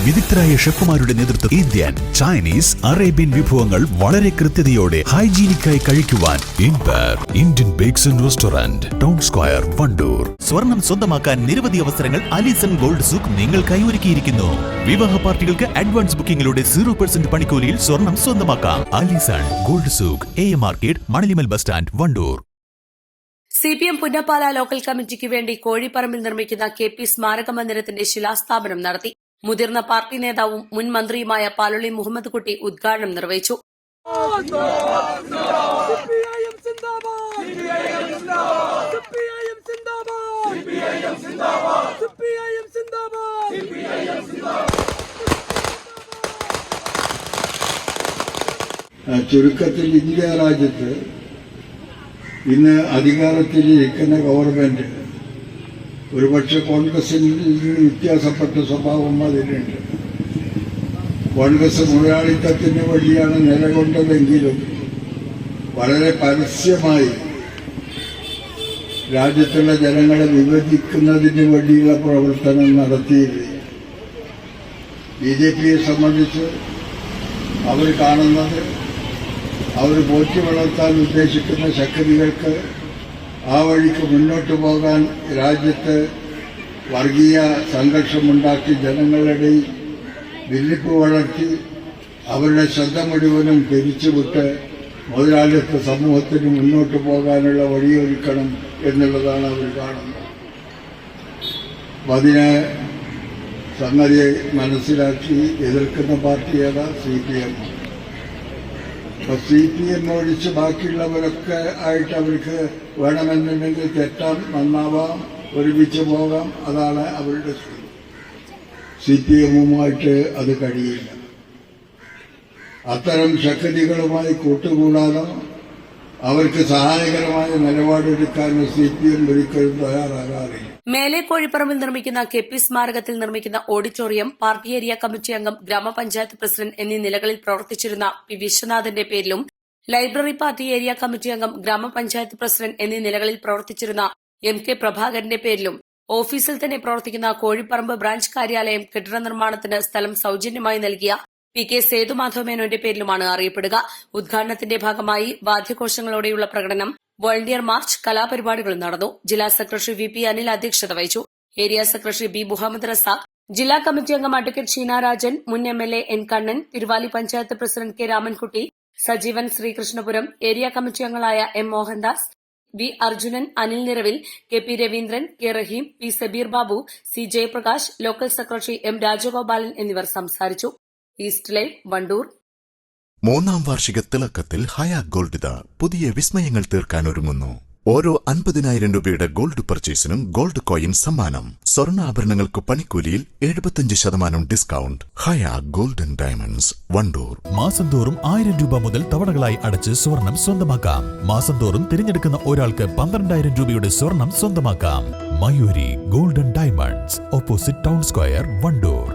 വിദഗ്ധരായ ഷെഫുമാരുടെ നേതൃത്വം Indian, Chinese, Arabian വിഭവങ്ങൾ വളരെ കൃത്യതയോടെ ഹൈജീനിക്കായി കഴിക്കുവാൻ Indian bakes and restaurant, town square, Wandoor. സ്വർണം സ്വന്തമാക്കാൻ നിരവധി അവസരങ്ങൾ അലിസൺ ഗോൾഡ് സൂക്ക് നിങ്ങൾക്കായി ഒരുക്കിയിരിക്കുന്നു. വിവാഹ പാർട്ടികൾക്ക് അഡ്വാൻസ് ബുക്കിംഗിലൂടെ 0% പണിക്കൂലിയിൽ സ്വർണം സ്വന്തമാക്കാം. Alison gold souk, AM market, മണലിമൽ bus stand, Wandoor. CPM Punnappala local കമ്മിറ്റിക്ക് വേണ്ടി കോഴിപ്പറമ്പിൽ നിർമ്മിക്കുന്ന KP സ്മാരക മന്ദിരത്തിന്റെ ശിലാസ്ഥാപനം നടത്തി. മുതിർന്ന പാർട്ടി നേതാവും മുൻ മന്ത്രിയുമായ പാലൊളി മുഹമ്മദ് കുട്ടി ഉദ്ഘാടനം നിർവഹിച്ചു. ചുരുക്കത്തിൽ ഇന്ത്യ രാജ്യത്ത് ഇന്ന് അധികാരത്തിലിരിക്കുന്ന ഗവൺമെന്റ് ഒരുപക്ഷെ കോൺഗ്രസിൽ നിന്ന് വ്യത്യാസപ്പെട്ട സ്വഭാവം അതിനുണ്ട്. കോൺഗ്രസ് മുതലാളിത്തത്തിന് വേണ്ടിയാണ് നിലകൊണ്ടതെങ്കിലും വളരെ പരസ്യമായി രാജ്യത്തുള്ള ജനങ്ങളെ വിഭജിക്കുന്നതിന് വേണ്ടിയുള്ള പ്രവർത്തനം നടത്തിയില്ല. BJPയെ സംബന്ധിച്ച് അവർ കാണുന്നത് അവർ പോറ്റി വളർത്താൻ ഉദ്ദേശിക്കുന്ന ശക്തികൾക്ക് ആ വഴിക്ക് മുന്നോട്ട് പോകാൻ രാജ്യത്ത് വർഗീയ സംഘർഷമുണ്ടാക്കി ജനങ്ങളുടെ ഭിന്നിപ്പ് വളർത്തി അവരുടെ ശ്രദ്ധ മുഴുവനും തിരിച്ചുവിട്ട് മുതലാളിത്ത സമൂഹത്തിന് മുന്നോട്ട് പോകാനുള്ള വഴിയൊരുക്കണം എന്നുള്ളതാണ് അവർ കാണുന്നത്. അതിനെ സംഗതിയെ മനസ്സിലാക്കി എതിർക്കുന്ന പാർട്ടി ഏതാ? CPM. അപ്പൊ CPM ഒഴിച്ച് ബാക്കിയുള്ളവരൊക്കെ ആയിട്ട് അവർക്ക് വേണമെന്നുണ്ടെങ്കിൽ തെറ്റാം, നന്നാവാം, ഒരുമിച്ച് പോകാം. അതാണ് അവരുടെ സ്ഥിതി. CPM-ഉമായിട്ട് അത് കഴിയില്ല. അത്തരം ശക്തികളുമായി കൂട്ടുകൂടാനോ അവർക്ക് സഹായകരമായ നിലപാടെടുക്കാനോ CPM ഒരിക്കലും തയ്യാറാകാറില്ല. മേലെ കോഴിപ്പറമ്പിൽ നിർമ്മിക്കുന്ന KP സ്മാരകത്തിൽ നിർമ്മിക്കുന്ന ഓഡിറ്റോറിയം പാർട്ടി ഏരിയ കമ്മിറ്റി അംഗം, ഗ്രാമപഞ്ചായത്ത് പ്രസിഡന്റ് എന്നീ നിലകളിൽ പ്രവർത്തിച്ചിരുന്ന P. വിശ്വനാഥന്റെ പേരിലും, ലൈബ്രറി പാർട്ടി ഏരിയ കമ്മിറ്റി അംഗം, ഗ്രാമപഞ്ചായത്ത് പ്രസിഡന്റ് എന്നീ നിലകളിൽ പ്രവർത്തിച്ചിരുന്ന MK പ്രഭാകരന്റെ പേരിലും, ഓഫീസിൽ തന്നെ പ്രവർത്തിക്കുന്ന കോഴിപ്പറമ്പ് ബ്രാഞ്ച് കാര്യാലയം കെട്ടിട നിർമ്മാണത്തിന് സ്ഥലം സൌജന്യമായി നൽകിയ PK സേതുമാധവ മേനോന്റെ പേരിലുമാണ് അറിയപ്പെടുക. ഉദ്ഘാടനത്തിന്റെ ഭാഗമായി വാദ്യഘോഷങ്ങളോടെയുള്ള പ്രകടനം, വോളണ്ടിയർ മാർച്ച്, കലാപരിപാടികൾ നടന്നു. ജില്ലാ സെക്രട്ടറി VP അനിൽ അധ്യക്ഷത വഹിച്ചു. Area secretary B. Muhammad Razak, ജില്ലാ കമ്മിറ്റി അംഗം അഡ്വക്കേറ്റ് ഷീന രാജൻ, മുൻ MLA N. Kannan, Thiruvali panchayat president K. Ramankutty, Sajeevan, Sreekrishnapuram, area committee അംഗങ്ങളായ M. മോഹൻദാസ്, V. അർജുനൻ, അനിൽ നിറവിൽ, KP Raveendran, K. Rahim, P. Sabeer Babu, C. Jayaprakash, local secretary M. Rajagopalan എന്നിവർ സംസാരിച്ചു. East live, Wandoor. 3-ാം വാർഷിക തിളക്കത്തിൽ ഹയാ ഗോൾഡ് പുതിയ വിസ്മയങ്ങൾ തീർക്കാൻ ഒരുങ്ങുന്നു. ഓരോ 50,000 രൂപയുടെ ഗോൾഡ് പർച്ചേസിനും ഗോൾഡ് കോയിൻ സമ്മാനം. സ്വർണ്ണാഭരണങ്ങൾക്ക് പണിക്കൂലിയിൽ 75% ഡിസ്കൗണ്ട്. ഹയാ ഗോൾഡൻ ഡയമണ്ട്സ്, വണ്ടൂർ. മാസം തോറും 1000 രൂപ മുതൽ തവണകളായി അടച്ച് സ്വർണം സ്വന്തമാക്കാം. മാസം തോറും തിരഞ്ഞെടുക്കുന്ന ഒരാൾക്ക് 12,000 രൂപയുടെ സ്വർണം സ്വന്തമാക്കാം. Mayuri golden diamonds, opposite town square, Wandoor.